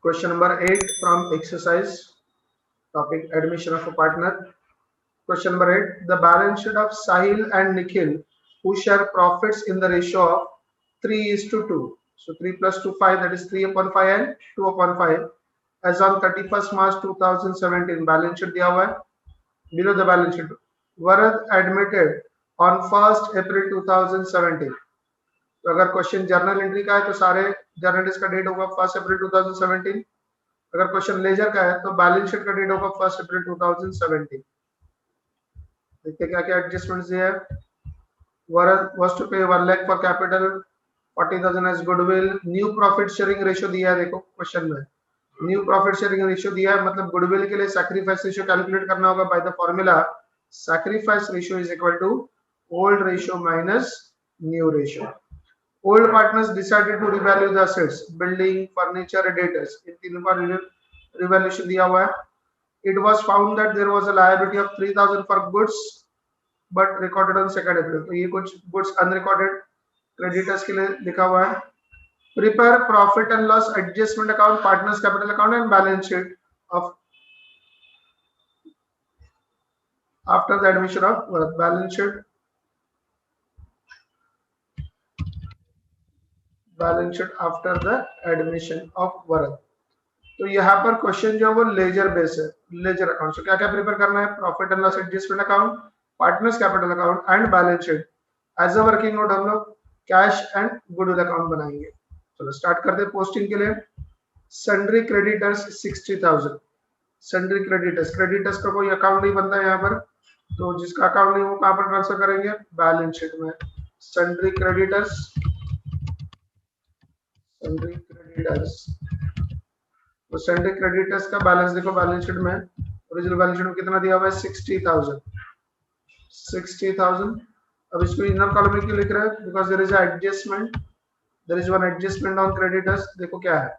Question number 8 from exercise topic admission of a partner. Question number 8. The balance sheet of Sahil and Nikhil who share profits in the ratio of 3:2. So 3 plus 2 5, that is 3 upon 5 and 2 upon 5 as on 31st March 2017. Balance sheet दिया हुआ है. Below the balance sheet. Varad admitted on 1st April 2017. तो अगर question journal entry का है तो सारे journalist का डेट होगा 1 अप्रैल 2017. अगर क्वेश्चन लेजर का है तो बैलेंस शीट का डेट होगा 1 अप्रैल 2017. देखते क्या क्या एडजस्टमेंट्स दिए हैं. Varad was to pay 1 lakh for capital, 40,000 as goodwill. New profit sharing ratio दिया है. देखो क्वेश्चन में न्यू प्रॉफिट शेयरिंग रेशियो दिया है, मतलब गुडविल के लिए सैक्रिफाइस रेशियो कैलकुलेट करना होगा by the formula sacrifice ratio is equal to old ratio minus new ratio. Old partners decided to revalue the assets, building, furniture, debtors. इन तीनों का revaluation दिया हुआ है. It was found that there was a liability of 3,000 for goods, but recorded on 2nd April. तो ये कुछ goods unrecorded creditors के लिए लिखा हुआ है. Prepare profit and loss adjustment account, partners capital account and balance sheet of after the admission of balance sheet after the admission of Varad. तो यहाँ पर क्वेश्चन जो है वो लेजर बेस है, लेजर अकाउंट. तो क्या क्या प्रिपेयर करना है? Profit and loss adjustment account, partners capital account and balance sheet. As a working note हम लोग कैश एंड गुडविल अकाउंट बनाएंगे. चलो स्टार्ट करते हैं. पोस्टिंग के लिए सन्ड्री क्रेडिटर्स 60,000. सन्ड्री क्रेडिटर्स का कोई अकाउंट नहीं बनता है यहाँ पर, तो जिसका अकाउंट नहीं वो कहाँ पर ट्रांसफर करेंगे? बैलेंस शीट में. सन्ड्री क्रेडिटर्स तो सन्ड्री क्रेडिटर्स का बैलेंस देखो बैलेंस शीट में. ओरिजिनल बैलेंस शीट में कितना दिया हुआ है? 60,000. अब इसको इनर कॉलम में क्यों लिख रहा है? Because there is adjustment, there is one adjustment on creditors. देखो क्या है.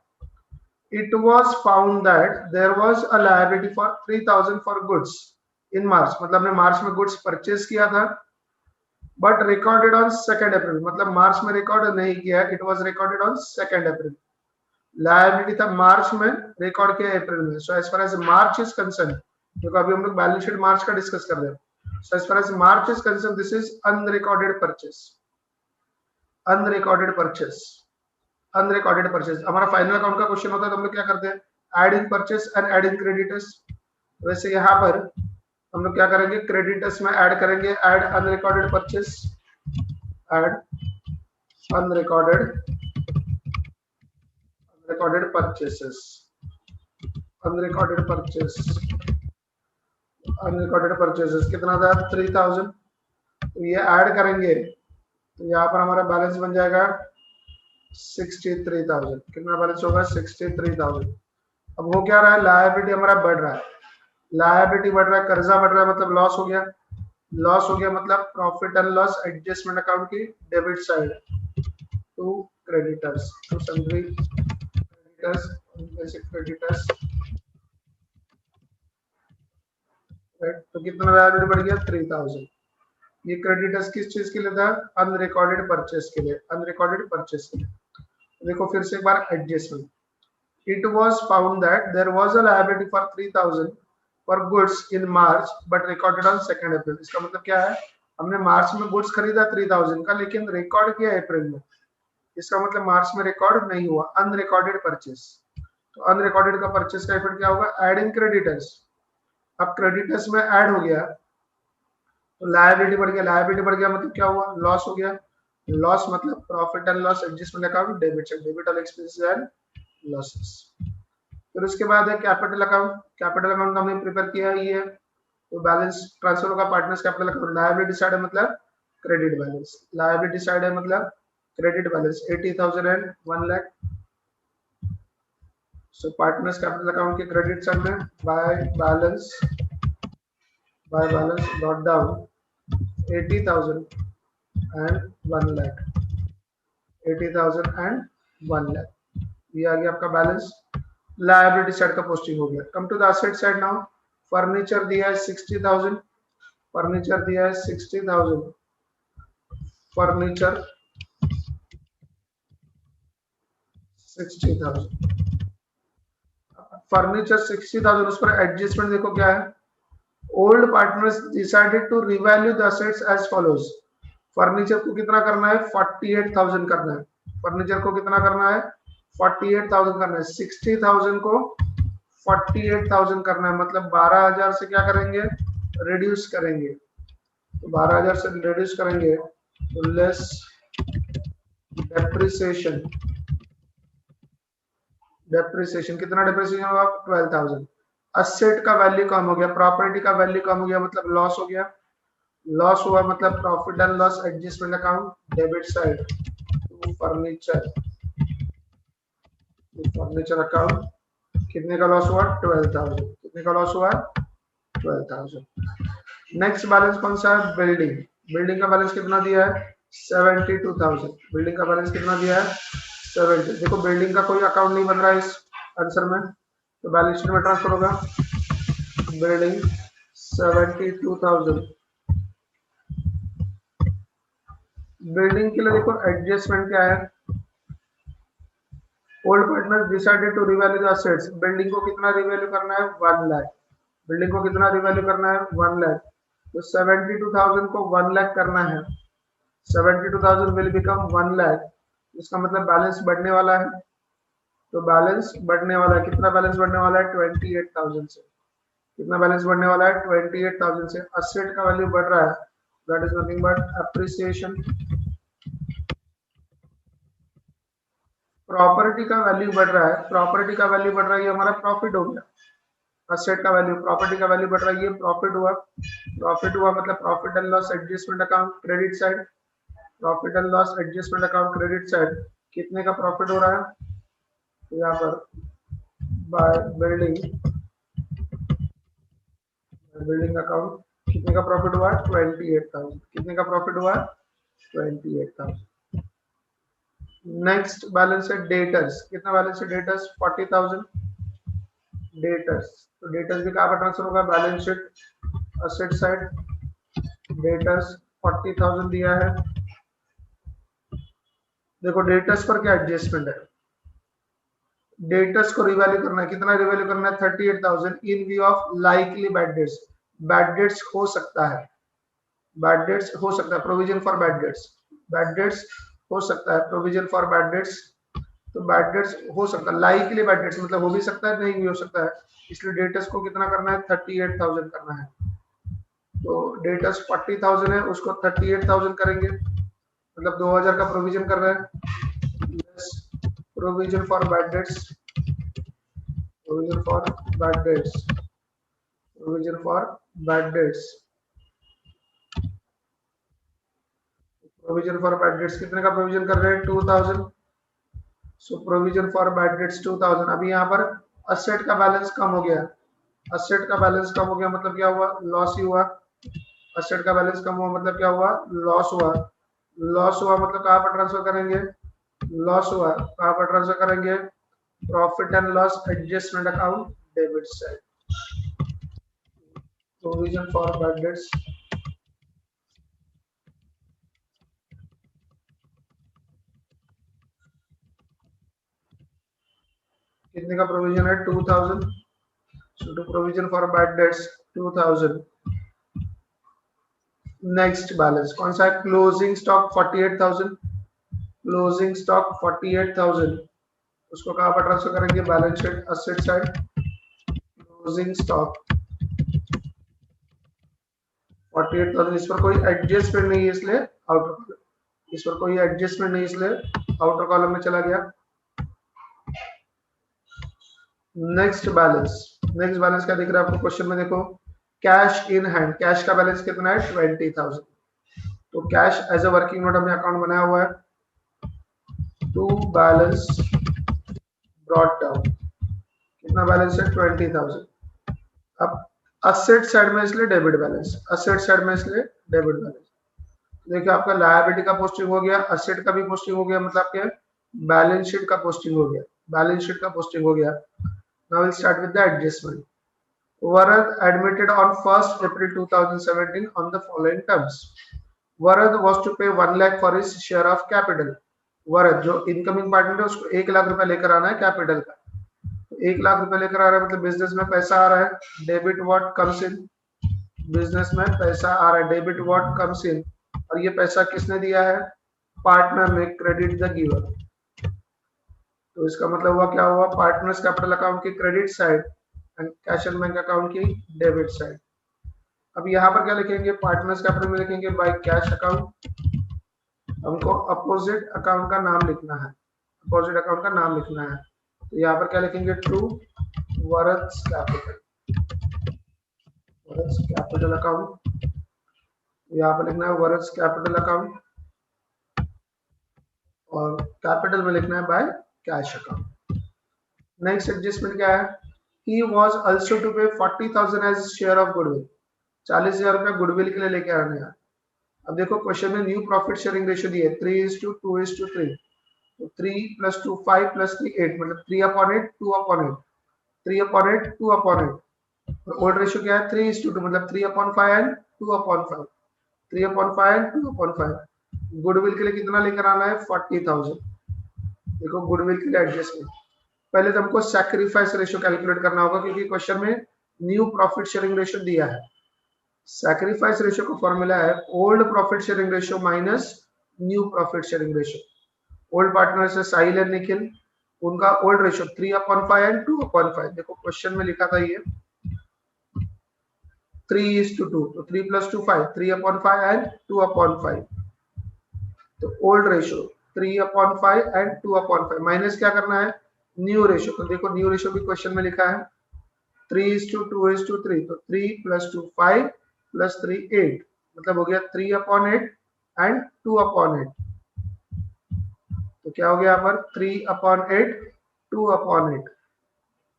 It was found that there was a liability for 3,000 for goods in March. मतलब हमने मार्च में गुड्स परचेज किया था, बट रिकॉर्डेड ऑन 2nd अप्रैल. मतलब मार्च में रिकॉर्ड नहीं किया, it was recorded on 2nd April. Liability था मार्च में, रिकॉर्ड किया अप्रैल में. So as far as March is concern, क्योंकि अभी हम लोग बैलेंस शीट मार्च का डिस्कस कर रहे हैं. So as far as March is concern this is unrecorded purchase. Unrecorded purchase. हमारा फाइनल अकाउंट का क्वेश्चन होता है तो हम लोग क्या करते हैं? Adding purchase and adding creditors. वैसे यहाँ पर हम लोग क्या करेंगे? क्रेडिटर्स में ऐड करेंगे add unrecorded purchase, add unrecorded purchases. Unrecorded purchases कितना था? 3,000. तो ये ऐड करेंगे तो यहाँ पर हमारा बैलेंस बन जाएगा 63,000. कितना बैलेंस होगा? 63,000. अब हो क्या रहा है? लायबिलिटी हमारा बढ़ रहा है, लायबिलिटी बढ़ रहा है, कर्जा बढ़ रहा है, मतलब लॉस हो गया. लॉस हो गया मतलब profit and loss adjustment account की debit side to creditors, to sundry creditors. तो कितना लायबिलिटी बढ़ गया? 3,000. ये क्रेडिटर्स किस चीज के लिए था? अनरिकॉर्डेड परचेस के लिए. अनरिकॉर्डेड परचेस के लिए. देखो फिर से एक बार adjustment. It was found that there was a liability for 3,000 for goods in March but recorded on 2nd April. इसका मतलब क्या है? हमने मार्च में गुड्स खरीदा 3,000 का, लेकिन रिकॉर्ड किया अप्रैल में. इसका मतलब मार्च में रिकॉर्ड नहीं हुआ. Unrecorded purchase. तो अनरिकॉर्डेड का परचेस का इफेक्ट क्या होगा? Adding creditors. अब क्रेडिटर्स में ऐड हो गया तो लायबिलिटी बढ़ गया. लायबिलिटी बढ़ गया मतलब क्या हुआ? लॉस हो गया. लॉस मतलब profit and loss adjustment account debit side, debit all expenses and losses. फिर उसके बाद है कैपिटल अकाउंट. कैपिटल अकाउंट हमने प्रिपेयर किया है. ये तो बैलेंस ट्रांसफर होगा partners capital account. Liability side है मतलब क्रेडिट बैलेंस. लायबिलिटी साइड है मतलब credit balance 80,000 and 1 lakh. So partners capital account के क्रेडिट साइड में by balance dot down 80,000 and 1 lakh. 80,000 and 1 lakh. ये आ गया आपका बैलेंस. लायबिलिटी साइड का पोस्टिंग हो गया. Come to the asset side now. Furniture दिया है 60,000. फर्नीचर दिया है 60,000. फर्नीचर 60,000. फर्नीचर 60,000, उस पर एडजस्टमेंट देखो क्या है, old partners decided to revalue the assets as follows. Furniture को कितना करना है, 48,000 करना है। फर्नीचर को कितना करना है, 48,000 करना है। 60,000 को 48,000 करना है, मतलब 12,000 से क्या करेंगे, रिड्यूस करेंगे। तो 12,000 से रिड्यूस करेंगे तो लेस डेप्रिसिएशन, डेप्रिसिएशन कितना डेप्रिसिएशन होगा, 12,000। असेट का वैल्यू कम हो गया, प्रॉपर्टी का वैल्यू कम हो गया, मतलब लॉस हो गया। लॉस हुआ मतलब profit and loss adjustment account debit side to furniture, furniture account कितने का लॉस हुआ, 12,000। कितने का लॉस हुआ, 12,000। नेक्स्ट बैलेंस कौन सा है, बिल्डिंग। बिल्डिंग का बैलेंस कितना दिया है, 72,000। बिल्डिंग का बैलेंस कितना दिया है, 70। देखो बिल्डिंग का कोई अकाउंट नहीं बन रहा है इस आंसर में, तो बैलेंस शीट में ट्रांसफर होगा। बिल्डिंग 72,000। बिल्डिंग के लिए देखो एडजस्टमेंट क्या है, old partner decided to revalue the assets. Building को कितना रिवैल्यू करना है, 1 लाख। बिल्डिंग को कितना रिवैल्यू करना है, 1 लाख। तो 72,000 को 1 लाख करना है, 72,000 विल बिकम 1 लाख। इसका मतलब बैलेंस बढ़ने वाला है, तो बैलेंस बढ़ने वाला है। कितना बैलेंस बढ़ने वाला है, 28,000 से। कितना बैलेंस बढ़ने वाला है, 28,000 से। असेट का वैल्यू बढ़ रहा है, that is nothing but appreciation. Property का वैल्यू बढ़ रहा है, प्रॉपर्टी का वैल्यू बढ़ रहा है, ये हमारा प्रॉफिट हो गया। असेट का वैल्यू, प्रॉपर्टी का वैल्यू बढ़ रहा है, ये प्रॉफिट हुआ। प्रॉफिट हुआ मतलब profit and loss adjustment account credit side, profit and loss adjustment account credit side. कितने का प्रॉफिट हो रहा है, तो यहाँ पर बाय बिल्डिंग, बिल्डिंग अकाउंट कितने का प्रॉफिट हुआ, 28,000। कितने का प्रॉफिट हुआ, 28,000। नेक्स्ट बैलेंस है डेटर्स। कितना बैलेंस है, डेटर्स 40,000। डेटर्स, तो डेटर्स भी कहाँ पर ट्रांसफर होगा, balance sheet asset side. Debtors 40,000 दिया है। देखो डेटर्स पर क्या एडजस्टमेंट है, डेटर्स को रिवैल्यू करना है। कितना रिवैल्यू करना है, 38,000 इन view of likely bad debts. Bad debts हो सकता है, बैड डेट्स हो सकता है, provision for bad dates, bad debts हो सकता है, प्रोविजन फॉर बैड डेट्स। तो बैड डेट्स हो सकता है, लाइकली बैड डेट्स मतलब हो भी सकता है, नहीं भी हो सकता है। इसलिए डेटर्स को कितना करना है, 38,000 करना है। तो डेटर्स 40,000 है, उसको 38,000 करेंगे, मतलब 2,000 का प्रोविजन कर रहे हैं। Provision for bad dates, provision for bad dates, provision for bad dates, provision for bad debts कितने का प्रोविजन कर रहे हैं, 2,000। So provision for bad debts 2,000। अभी यहाँ पर असेट का बैलेंस कम हो गया, असेट का बैलेंस कम हो गया मतलब क्या हुआ, लॉस ही हुआ। असेट का बैलेंस कम हुआ मतलब क्या हुआ, लॉस हुआ। लॉस हुआ मतलब कहाँ पर ट्रांसफर करेंगे, लॉस हुआ कहाँ पर ट्रांसफर करेंगे, profit and loss adjustment account debit side, provision for bad debts. कितने का प्रोविजन है, 2,000। So to provision for bad debts 2,000। Next balance कौन सा है, क्लोजिंग स्टॉक 48,000। क्लोजिंग स्टॉक 48,000, उसको कहाँ पर ट्रांसफर करेंगे, balance sheet asset side. Closing stock 48,000, इस पर कोई एडजस्टमेंट नहीं है इसलिए आउटर कॉलम, इस पर कोई एडजस्टमेंट नहीं इसलिए आउटर कॉलम में चला गया। नेक्स्ट बैलेंस, नेक्स्ट बैलेंस क्या दिख रहा है आपको क्वेश्चन में, देखो कैश इन हैंड। कैश का बैलेंस कितना है, 20,000। तो cash as a working note हमने अकाउंट बनाया हुआ है, टू बैलेंस ब्रॉट डाउन। कितना बैलेंस है, 20,000। अब असेट साइड में इसलिए डेबिट बैलेंस, असेट साइड में इसलिए डेबिट बैलेंस। देखिए आपका लायबिलिटी का पोस्टिंग हो गया, असेट का भी पोस्टिंग हो गया, मतलब क्या बैलेंस शीट का पोस्टिंग हो गया, बैलेंस शीट का पोस्टिंग हो गया। Now will start with the adjustment. Varad admitted on 1st April 2017 on the following terms. Varad was to pay 1 lakh for his share of capital. वरद जो incoming partner है उसको 1 लाख रुपया लेकर आना है कैपिटल का। 1 लाख रुपए लेकर आ रहा है, मतलब बिजनेस में पैसा आ रहा है, debit what comes in, business में पैसा आ रहा है, डेबिट व्हाट कम्स इन, और ये पैसा किसने दिया है, पार्टनर ने, क्रेडिट द गिवर। तो इसका मतलब हुआ क्या हुआ, पार्टनर्स कैपिटल अकाउंट की credit side and cash and bank account की डेबिट साइड। अब यहाँ पर क्या लिखेंगे, पार्टनर्स कैपिटल में लिखेंगे बाय कैश अकाउंट, हमको अपोजिट अकाउंट का नाम लिखना है, अपोजिट अकाउंट का नाम लिखना है। तो यहाँ पर क्या लिखेंगे, to worth capital, worth capital account, यहाँ पर लिखना है वर्थ कैपिटल अकाउंट, और कैपिटल में लिखना है by cash account. Next adjustment क्या है, he was also to pay 40,000 as share of goodwill, 40,000 रुपया गुडविल के लिए लेके आने हैं। अब देखो क्वेश्चन में न्यू प्रॉफिट शेयरिंग रेशियो दी है 3:2:3, तो 3 + 2 5 + 3 8, मतलब 3/8 2/8, 3/8 2/8, और ओल्ड रेशियो क्या है 3:2, मतलब 3/5 एंड 2/5, 3/5 एंड 2/5। गुडविल के लिए कितना लेकर आना है 40,000। देखो गुडविल के लिए एडजस्टमेंट, पहले तो हमको सैक्रिफाइस रेशियो कैलकुलेट करना होगा, क्योंकि क्वेश्चन में न्यू प्रॉफिट शेयरिंग रेशियो दिया है। सैक्रिफाइस रेशियो का फॉर्मूला है old profit sharing ratio minus new profit sharing ratio. Old partner से साहिल एंड निखिल, उनका ओल्ड रेशियो 3/5 एंड 2/5। देखो क्वेश्चन में लिखा था ये 3:2, तो 3 + 2 5, 3/5 एंड 2/5। तो ओल्ड रेशियो 3/5 एंड 2/5 माइनस क्या करना है न्यू रेशियो। तो देखो न्यू रेशियो भी क्वेश्चन में लिखा है 3:2:3, तो 3 + 2 5 + 3 8, मतलब हो गया 3/8 एंड 2/8। तो क्या हो गया यहाँ पर 3/8 2/8।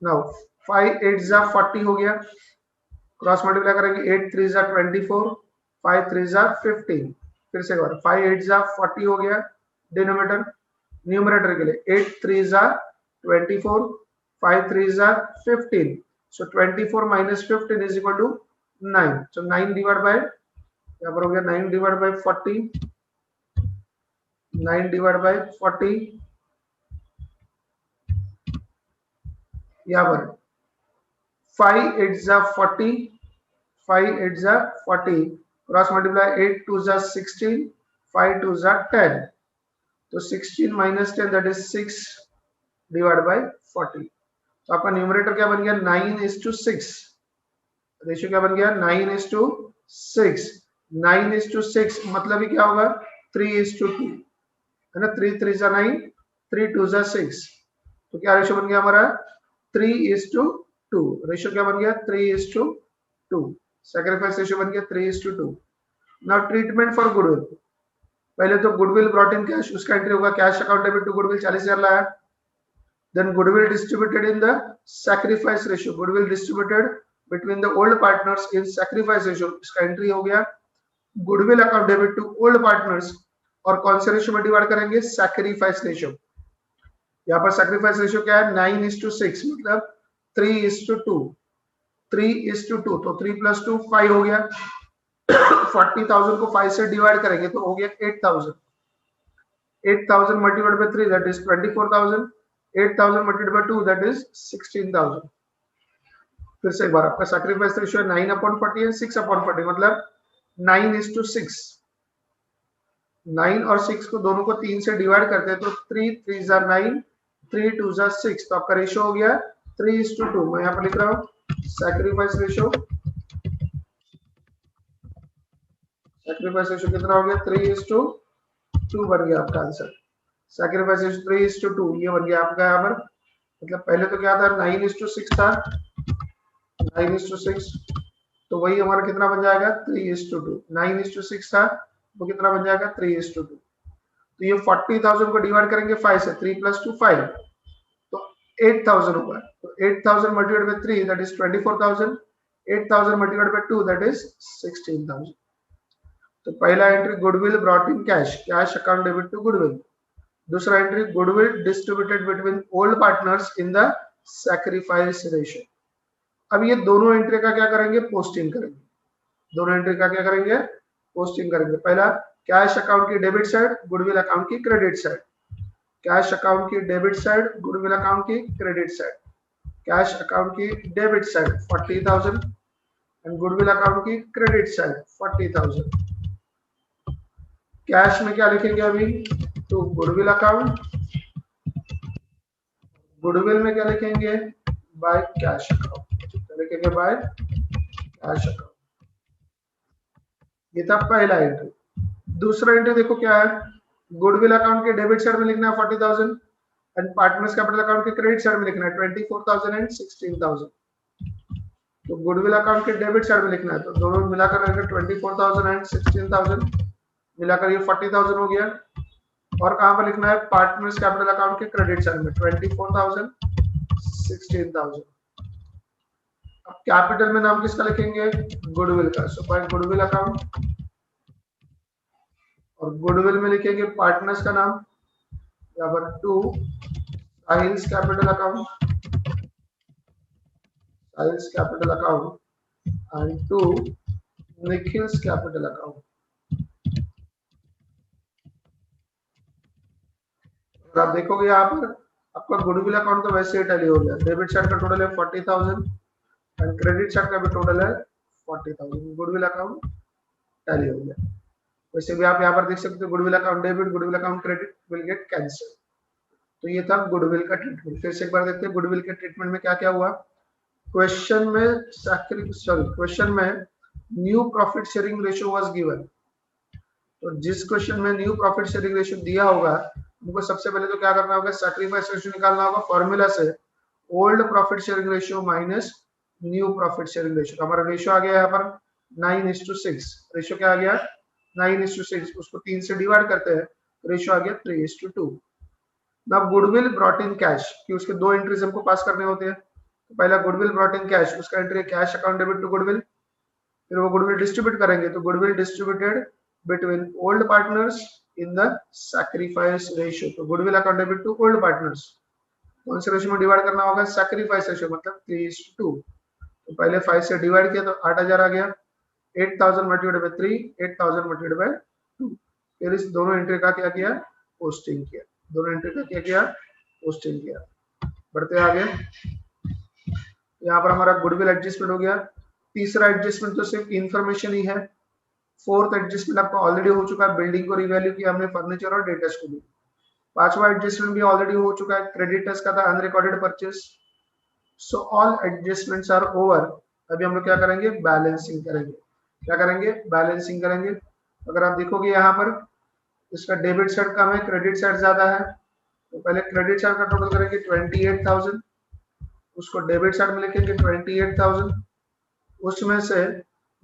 नाउ 5 8 जा 40 हो गया, क्रॉस मल्टीप्लाई करेंगे 8 3 जा 24, 5 3 जा 15। फिर से एक बार 5 8 जा 40 हो गया डिनोमिनेटर, न्यूमरेटर के लिए 8 3 जा 24, 5 3 जा 15, so 24 minus 15 is equal to 9, so 9 divided by, यहाँ पर हो गया 9 divided by 40, 9 divided by 40, यहाँ पर 5 8 जा 40, 5 8 जा 40, क्रॉस मल्टीप्लाई 8 2 जा 16, 5 2 जा 10, तो 16 minus 10 that is 6 divided by 40। तो आपका न्यूमरेटर क्या बन गया 9:6, रेशियो क्या बन गया 9:6, 9:6 मतलब ही क्या होगा 3:2 है ना, 3 3 जा 9, 3 2 जा 6, तो क्या रेशियो बन गया हमारा 3:2, रेशियो क्या बन गया 3:2, सैक्रिफाइस रेशियो बन गया 3:2। नाउ ट्रीटमेंट फॉर गुडविल, पहले तो गुडविल ब्रॉट इन कैश, उसका एंट्री होगा cash account debit to goodwill 40,000 लाया, then goodwill distributed in the sacrifice ratio, goodwill distributed between the old partners in sacrifice ratio, इसका entry हो गया goodwill account debit to old partners, और कौन से ratio में डिवाइड करेंगे सैक्रिफाइस रेशियो। यहाँ पर सैक्रिफाइस रेशियो क्या है 9:6, मतलब 3:2, 3:2, तो 3 + 2 5 हो गया 40,000 को 5 से डिवाइड करेंगे तो हो गया 8,000, 8,000 multiplied by 3 that is 24,000, 8,000 multiplied by 2 that is 16,000। फिर से एक बार आपका सैक्रिफाइस रेशियो है 9/40 एंड 6/40, मतलब 9:6, 9 और 6 को दोनों को 3 से डिवाइड करते हैं तो 3 3 जा 9, 3 2 जा 6, तो आपका रेशियो हो गया 3:2। मैं यहाँ पर लिख रहा हूँ सैक्रिफाइस रेशियो, सैक्रिफाइस रेशियो कितना हो गया 3:2 बन गया आपका आंसर। सैक्रिफाइस रेशियो 3:2 ये बन गया आपका यहाँ पर, मतलब पहले तो क्या था 9:6 था, 9:6, तो वही हमारा कितना बन जाएगा 3:2, 9:6 था वो कितना बन जाएगा 3:2। तो ये 40,000 को डिवाइड करेंगे 5 से, 3 + 2 5, तो 8,000 होगा, तो 8,000 multiplied by 3 that is 24,000, 8,000 multiplied by 2 that is 16,000। तो पहला entry goodwill brought in cash, cash account debit to goodwill. दूसरा entry goodwill distributed between old partners in the sacrifice ratio. अब ये दोनों एंट्री का क्या करेंगे पोस्टिंग करेंगे, दोनों एंट्री का क्या करेंगे पोस्टिंग करेंगे। पहला कैश अकाउंट की डेबिट साइड, गुडविल अकाउंट की क्रेडिट साइड, कैश अकाउंट की डेबिट साइड, गुडविल अकाउंट की क्रेडिट साइड। कैश अकाउंट की debit side 40,000 and goodwill account की क्रेडिट साइड 40,000। कैश में क्या लिखेंगे अभी, तो गुडविल अकाउंट, गुडविल में क्या लिखेंगे, बाय कैश अकाउंट, क्या लिखेंगे, बाय कैश अकाउंट। ये था पहला एंट्री। दूसरा एंट्री देखो क्या है, गुडविल अकाउंट के डेबिट साइड में लिखना है 40,000 एंड पार्टनर्स कैपिटल अकाउंट के क्रेडिट साइड में लिखना है 24,000 एंड 16,000। तो गुडविल अकाउंट के डेबिट साइड में लिखना है, तो दोनों मिलाकर रहेगा 24,000 एंड 16,000, मिलाकर ये 40,000 हो गया। और कहां पर लिखना है, पार्टनर्स कैपिटल अकाउंट के क्रेडिट साइड में 24,000 16,000। अब कैपिटल में नाम किसका लिखेंगे, गुडविल का, सो बाय गुडविल अकाउंट, और गुडविल में लिखेंगे पार्टनर्स का नाम, यहाँ पर to Sahil's capital account, Sahil's capital account and to Nikhil's capital account. आप देखोगे यहाँ पर आपका गुडविल अकाउंट तो वैसे ही टैली हो गया, डेबिट साइड का टोटल है 40,000 एंड क्रेडिट साइड का भी टोटल है 40,000, गुडविल अकाउंट टैली हो गया। वैसे भी आप यहाँ पर देख सकते हो goodwill account debit, goodwill account credit will get cancel. तो ये था गुडविल का ट्रीटमेंट। फिर से एक बार देखते हैं गुडविल के ट्रीटमेंट में क्या क्या हुआ। क्वेश्चन में new profit sharing ratio was given. तो जिस क्वेश्चन में न्यू प्रॉफिट शेयरिंग रेशियो दिया होगा उनको सबसे पहले तो क्या करना होगा, सैक्रिफाइस रेशियो निकालना होगा फॉर्मूला से, old profit sharing ratio minus new profit sharing ratio. तो हमारा रेशियो आ गया यहाँ पर 9:6। रेशियो क्या आ गया, 9:6। उसको 3 से डिवाइड करते हैं, रेशियो आ गया 3:2। Now goodwill brought in cash, कि उसके दो एंट्रीज हमको पास करने होते हैं। तो पहला गुडविल ब्रॉट इन कैश, उसका entry cash account debit to goodwill, फिर वो गुडविल डिस्ट्रीब्यूट करेंगे, तो goodwill distributed between old partners in the sacrifice ratio. तो goodwill account debit to old partners कौन से रेशियो में डिवाइड करना होगा, सैक्रिफाइस रेशियो, मतलब 3:2। तो पहले 5 से डिवाइड किया तो 8,000 आ गया, 8,000 मल्टीप्लाइड बाय 3, 8,000 मल्टीप्लाइड बाय 2। फिर इस दोनों एंट्री का क्या किया, पोस्टिंग किया, दोनों एंट्री का क्या किया, पोस्टिंग किया। बढ़ते आगे, यहाँ पर हमारा गुडविल एडजस्टमेंट हो गया। तीसरा एडजस्टमेंट तो सिर्फ इंफॉर्मेशन ही है। फोर्थ एडजस्टमेंट आपका ऑलरेडी हो चुका है, बिल्डिंग को रिवैल्यू किया हमने, फर्नीचर और डेटर्स को भी। पांचवा एडजस्टमेंट भी ऑलरेडी हो चुका है, क्रेडिटर्स का था unrecorded purchase. So all adjustments are over. अभी हम लोग क्या करेंगे, बैलेंसिंग करेंगे। क्या करेंगे, बैलेंसिंग करेंगे। अगर आप देखोगे यहाँ पर इसका डेबिट साइड कम है, क्रेडिट साइड ज्यादा है, तो पहले क्रेडिट साइड का टोटल करेंगे 28,000, उसको डेबिट साइड में लिखेंगे 28,000, उसमें से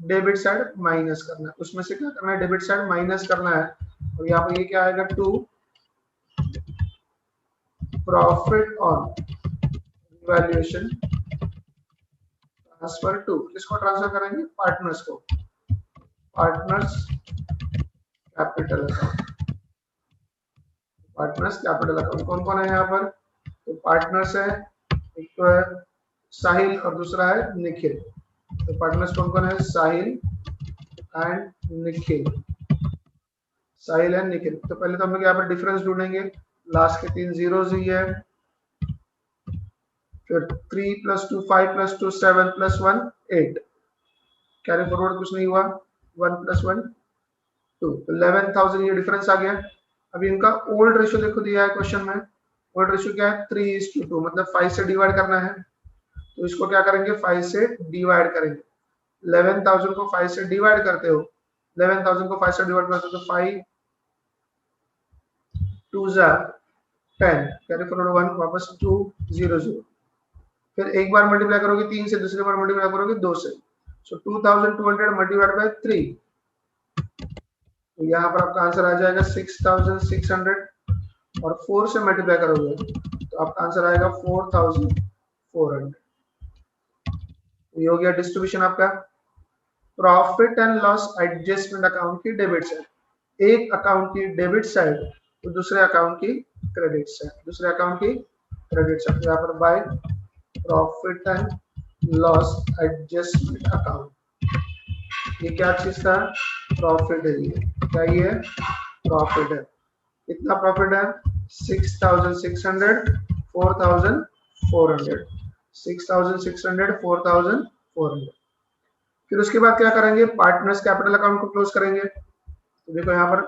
डेबिट साइड माइनस करना है, उसमें से क्या करना है, डेबिट साइड माइनस करना है। और यहाँ पर ये क्या आएगा, to profit on valuation transfer to, किसको ट्रांसफर करेंगे, पार्टनर्स को, partners capital account, partners capital account. कौन कौन है यहाँ पर, तो पार्टनर्स है, एक तो है साहिल और दूसरा है निखिल। तो पार्टनर्स कौन कौन है, साहिल एंड निखिल, साहिल एंड निखिल। तो पहले तो हम लोग यहाँ पर डिफरेंस ढूंढेंगे, लास्ट के 3 जीरोस ही है, फिर 3 + 2 5 + 2 7 + 1 8, कैरी फॉरवर्ड कुछ नहीं हुआ, 1 + 1 2, तो 11,000 ये डिफरेंस आ गया। अभी इनका ओल्ड रेशियो देखो दिया है क्वेश्चन में, ओल्ड रेशियो क्या है, 3:2, मतलब 5 से डिवाइड करना है। तो इसको क्या करेंगे, 5 से डिवाइड करेंगे। 11,000 को 5 से डिवाइड करते हो, 11,000 को 5 से डिवाइड करते हो तो 5 2 10, कैरी फॉरवर्ड 1, वापस 2 0 0। फिर एक बार मल्टीप्लाई करोगे 3 से, दूसरी बार मल्टीप्लाई करोगे 2 से, सो 2200 मल्टीप्लाइड बाय 3, तो यहाँ पर आपका आंसर आ जाएगा 6,600, और 4 से मल्टीप्लाई करोगे तो आपका आंसर आएगा 4,400। ये हो गया डिस्ट्रीब्यूशन आपका। Profit and loss adjustment account की डेबिट साइड, एक अकाउंट की डेबिट साइड तो दूसरे अकाउंट की क्रेडिट साइड, दूसरे अकाउंट की क्रेडिट साइड। यहाँ पर by profit and loss adjustment account, ये क्या चीज था, प्रॉफिट है, ये क्या, ये प्रॉफिट है। कितना प्रॉफिट है, 6,600, 4,400, 6,600, 4,400। फिर उसके बाद क्या करेंगे, पार्टनर्स कैपिटल अकाउंट को क्लोज करेंगे। तो देखो यहाँ पर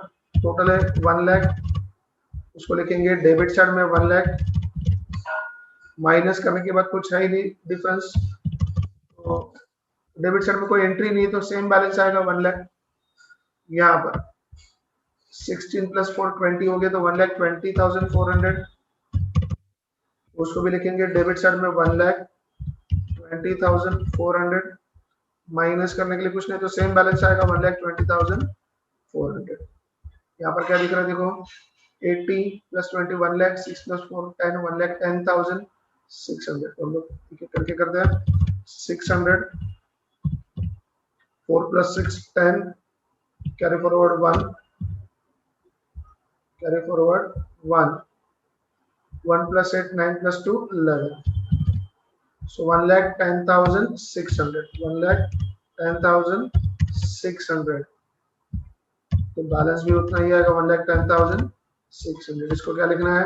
टोटल है 1 लाख, उसको लिखेंगे डेबिट साइड में 1 लाख, माइनस करने के बाद कुछ है ही नहीं डिफरेंस, तो डेबिट साइड में कोई एंट्री नहीं तो सेम बैलेंस आएगा 1 लाख। यहाँ पर 16 + 4 20 हो गया, तो 1,20,400, उसको भी लिखेंगे डेबिट साइड में 1,20,400, माइनस करने के लिए कुछ नहीं तो सेम बैलेंस आएगा 1,20,400। यहाँ पर क्या दिख रहा है देखो, 80 + 20 1 लाख, 6 + 4 10, 1,10,600। तो हम लोग करके करते हैं 600, 4 + 6 10, carry forward 1, carry forward 1, 1 + 8 9 + 2 11, so 1,10,600, 1,10,600। तो बैलेंस भी उतना ही आएगा 1,10,600। इसको क्या लिखना है,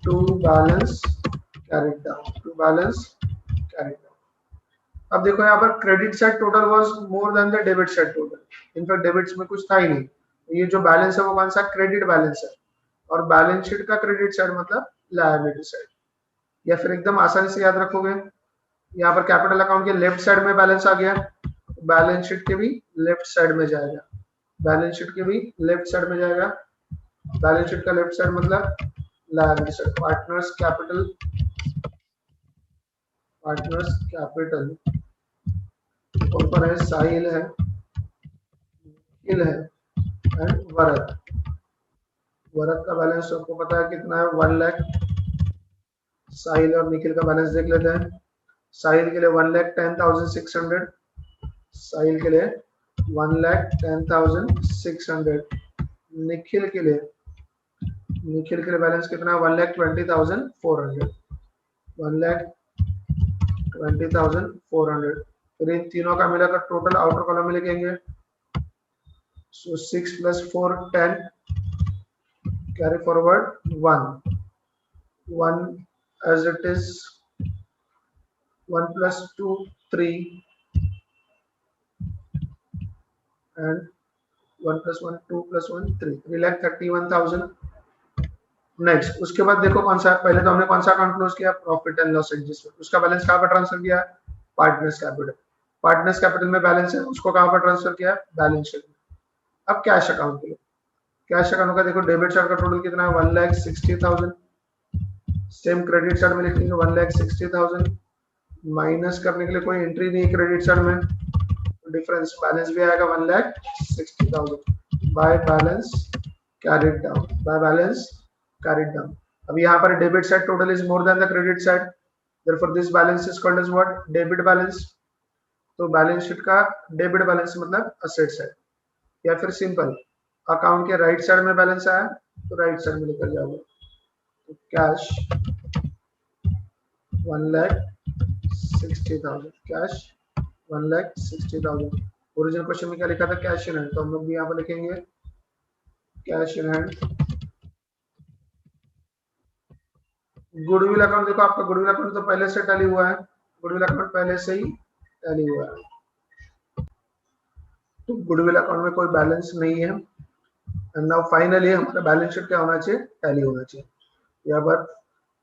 to balance carried down, to balance carried down. अब देखो यहाँ पर credit side total was more than the debit side total, in fact debits में कुछ था ही नहीं। ये जो बैलेंस है वो कौन सा, क्रेडिट बैलेंस है, और बैलेंस शीट का क्रेडिट साइड मतलब लायबिलिटी साइड। या फिर एकदम आसानी से याद रखोगे, यहाँ पर कैपिटल अकाउंट के लेफ्ट साइड में बैलेंस आ गया, बैलेंस शीट के भी लेफ्ट साइड में जाएगा, बैलेंस शीट के भी लेफ्ट साइड में जाएगा। बैलेंस शीट का लेफ्ट साइड मतलब liability side. Partners capital, partners capital कौन है, साहिल है, निखिल है एंड वरद। वरद का बैलेंस आपको पता है कितना है, 1 लाख। साहिल और निखिल का बैलेंस देख लेते हैं। साहिल के लिए 1,10,600, साहिल के लिए 1,10,600। निखिल के लिए बैलेंस कितना है, 1,20,400, 1,20,400। फिर इन तीनों का मिलाकर टोटल आउटर कॉलम में लिखेंगे, सो 6 + 4 10, carry forward 1, 1 as it is, 1 + 2 3 and 1 + 1 2 + 1 3, 3,31,000। Next उसके बाद देखो कौन सा, पहले तो हमने कौन सा अकाउंट क्लोज किया, प्रॉफिट एंड लॉस एडजस्टमेंट। उसका बैलेंस कहाँ पर ट्रांसफर किया, पार्टनर्स कैपिटल। पार्टनर्स कैपिटल में बैलेंस है, उसको कहाँ पर ट्रांसफर किया, बैलेंस शीट में। अब कैश अकाउंट के लिए, कैश अकाउंट का देखो डेबिट साइड का टोटल कितना है, 1,60,000। सेम क्रेडिट साइड में लिखेंगे 1,60,000, माइनस करने के लिए कोई एंट्री नहीं क्रेडिट साइड में, डिफरेंस बैलेंस भी आएगा 1,60,000 by balance carried down, by balance carried down. अब यहाँ पर debit side total is more than the credit side, therefore this balance is called as what, debit balance. तो balance sheet का debit balance मतलब asset side, या फिर simple account के right side में बैलेंस आया तो राइट साइड में लेकर जाओगे। तो कैश 1,60,000, कैश 1,60,000। ओरिजिनल क्वेश्चन में क्या लिखा था, कैश इन हैंड, तो हम लोग भी यहाँ पर लिखेंगे cash in hand. Goodwill account देखो, आपका गुडविल अकाउंट तो पहले से टैली हुआ है, गुडविल अकाउंट पहले से ही टैली हुआ है, तो गुडविल अकाउंट में कोई बैलेंस नहीं है। एंड नाउ फाइनली हमारा बैलेंस शीट क्या होना चाहिए, टैली होना चाहिए। यहाँ पर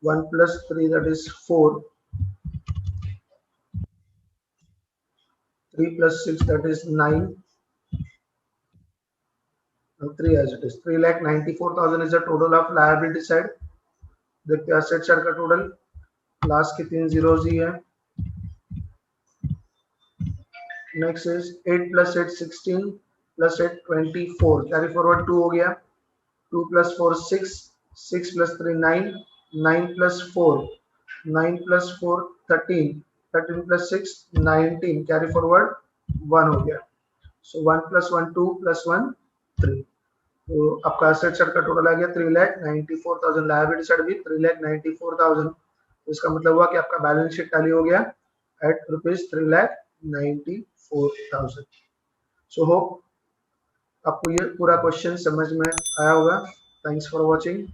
1 + 3 that is 4, 3 + 6 that is 9, and 3 as it is, 3,94,000 is the total of liability side। देखते हैं एसेट साइड का टोटल, लास्ट की 3 जीरोस ही है। नेक्स्ट इज 8 + 8 16 + 8 24, कैरी फॉरवर्ड 2 हो गया, 2 + 4 6, 6 + 3 9, 9 + 4 9 + 4 13, 13 + 6 19, कैरी फॉरवर्ड 1 हो गया। सो 1 + 1 2 + 1 3। तो आपका एसेट साइड का टोटल आ गया 3,94,000, लायबिलिटी साइड भी 3,94,000। तो इसका मतलब हुआ कि आपका बैलेंस शीट टैली हो गया एट ₹3,94,000। सो होप आपको ये पूरा क्वेश्चन समझ में आया होगा। Thanks for watching.